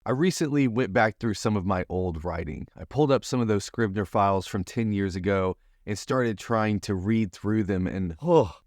I recently went back through some of my old writing. I pulled up some of those Scrivener files from 10 years ago and started trying to read through them, and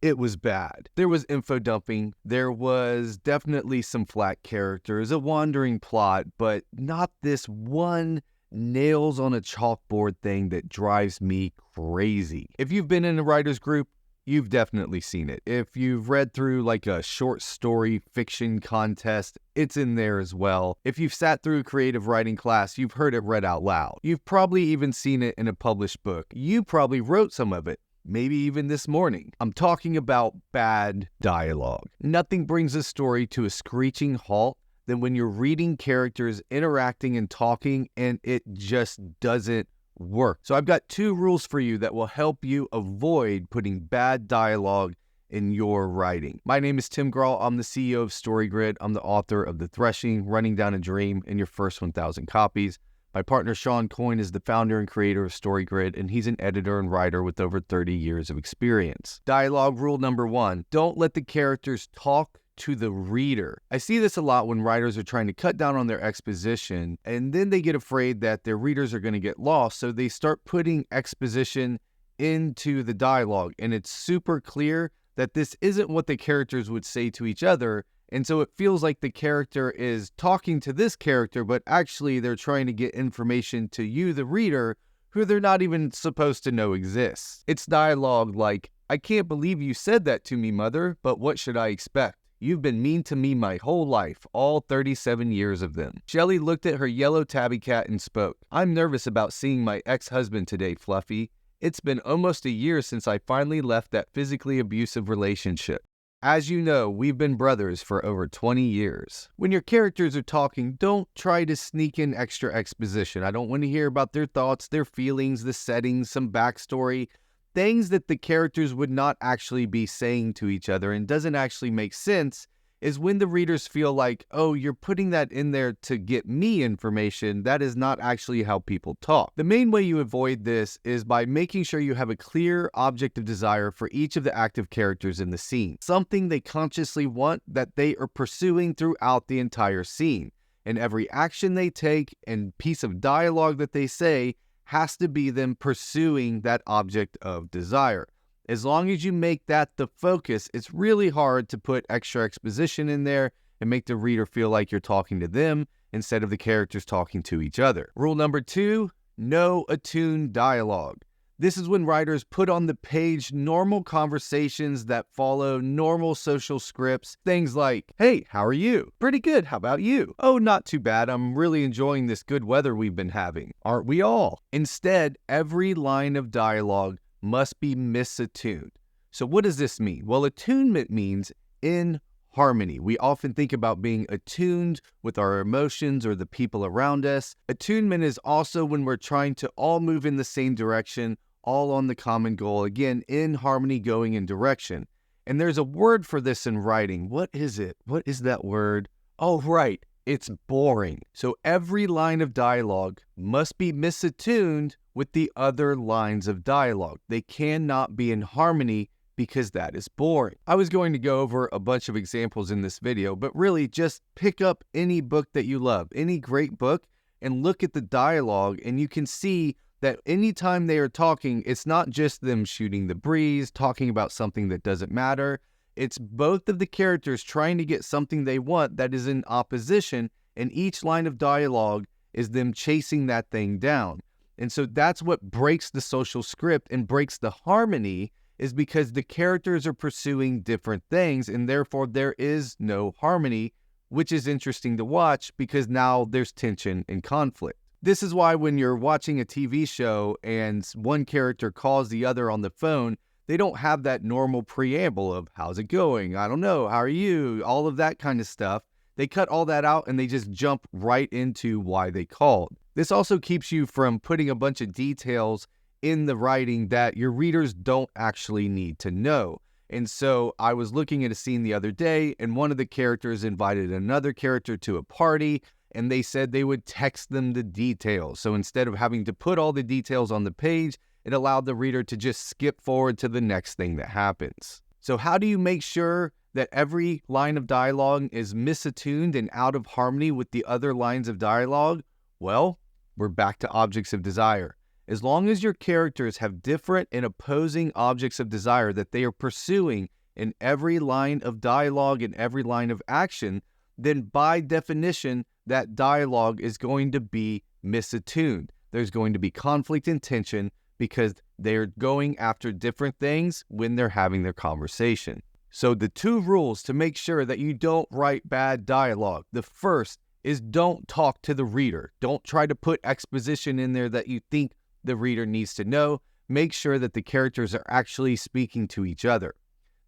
it was bad. There was info dumping, there was definitely some flat characters, a wandering plot, but not this one nails on a chalkboard thing that drives me crazy. If you've been in a writer's group, you've definitely seen it. If you've read through like a short story fiction contest, it's in there as well. If you've sat through a creative writing class, you've heard it read out loud. You've probably even seen it in a published book. You probably wrote some of it, maybe even this morning. I'm talking about bad dialogue. Nothing brings a story to a screeching halt than when you're reading characters interacting and talking and it just doesn't work. So I've got 2 rules for you that will help you avoid putting bad dialogue in your writing. My name is Tim Grahl. I'm the CEO of StoryGrid. I'm the author of The Threshing, Running Down a Dream, and Your First 1,000 Copies. My partner Sean Coyne is the founder and creator of StoryGrid, and he's an editor and writer with over 30 years of experience. Dialogue rule number 1, don't let the characters talk to the reader. I see this a lot when writers are trying to cut down on their exposition, and then they get afraid that their readers are going to get lost, so they start putting exposition into the dialogue, and it's super clear that this isn't what the characters would say to each other, and so it feels like the character is talking to this character, but actually they're trying to get information to you, the reader, who they're not even supposed to know exists. It's dialogue like, "I can't believe you said that to me, Mother, but what should I expect? You've been mean to me my whole life, all 37 years of them." Shelley looked at her yellow tabby cat and spoke. "I'm nervous about seeing my ex-husband today, Fluffy. It's been almost a year since I finally left that physically abusive relationship. As you know, we've been brothers for over 20 years. When your characters are talking, don't try to sneak in extra exposition. I don't want to hear about their thoughts, their feelings, the settings, some backstory. Things that the characters would not actually be saying to each other and doesn't actually make sense is when the readers feel like, oh, you're putting that in there to get me information. That is not actually how people talk. The main way you avoid this is by making sure you have a clear object of desire for each of the active characters in the scene. Something they consciously want that they are pursuing throughout the entire scene. And every action they take and piece of dialogue that they say has to be them pursuing that object of desire. As long as you make that the focus, it's really hard to put extra exposition in there and make the reader feel like you're talking to them instead of the characters talking to each other. Rule number 2, no attuned dialogue. This is when writers put on the page normal conversations that follow normal social scripts. Things like, "Hey, how are you?" "Pretty good, how about you?" "Oh, not too bad, I'm really enjoying this good weather we've been having." "Aren't we all?" Instead, every line of dialogue must be misattuned. So what does this mean? Well, attunement means in harmony. We often think about being attuned with our emotions or the people around us. Attunement is also when we're trying to all move in the same direction, all on the common goal, again, in harmony, going in direction. And there's a word for this in writing. What is it? What is that word? Oh, right. It's boring. So every line of dialogue must be misattuned with the other lines of dialogue. They cannot be in harmony because that is boring. I was going to go over a bunch of examples in this video, but really just pick up any book that you love, any great book, and look at the dialogue, and you can see that anytime they are talking, it's not just them shooting the breeze, talking about something that doesn't matter. It's both of the characters trying to get something they want that is in opposition, and each line of dialogue is them chasing that thing down. And so that's what breaks the social script and breaks the harmony, is because the characters are pursuing different things, and therefore there is no harmony, which is interesting to watch because now there's tension and conflict. This is why when you're watching a TV show and one character calls the other on the phone, they don't have that normal preamble of, "How's it going? I don't know. How are you?" All of that kind of stuff. They cut all that out and they just jump right into why they called. This also keeps you from putting a bunch of details in the writing that your readers don't actually need to know. And so I was looking at a scene the other day, and one of the characters invited another character to a party, and they said they would text them the details. So instead of having to put all the details on the page, it allowed the reader to just skip forward to the next thing that happens. So how do you make sure that every line of dialogue is misattuned and out of harmony with the other lines of dialogue, well, we're back to objects of desire. As long as your characters have different and opposing objects of desire that they are pursuing in every line of dialogue and every line of action, then by definition, that dialogue is going to be misattuned. There's going to be conflict and tension because they're going after different things when they're having their conversation. So the 2 rules to make sure that you don't write bad dialogue. The first is don't talk to the reader. Don't try to put exposition in there that you think the reader needs to know. Make sure that the characters are actually speaking to each other.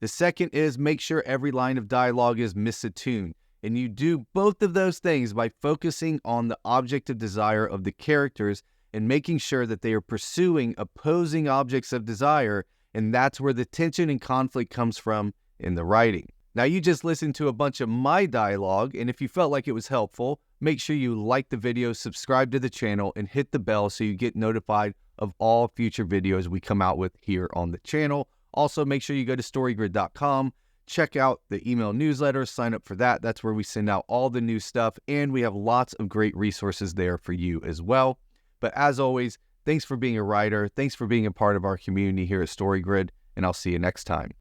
The second is make sure every line of dialogue is misattuned. And you do both of those things by focusing on the object of desire of the characters and making sure that they are pursuing opposing objects of desire. And that's where the tension and conflict comes from in the writing. Now, you just listened to a bunch of my dialogue, and if you felt like it was helpful, make sure you like the video, subscribe to the channel, and hit the bell so you get notified of all future videos we come out with here on the channel. Also, make sure you go to storygrid.com, check out the email newsletter, sign up for that. That's where we send out all the new stuff, and we have lots of great resources there for you as well. But as always, thanks for being a writer. Thanks for being a part of our community here at StoryGrid, and I'll see you next time.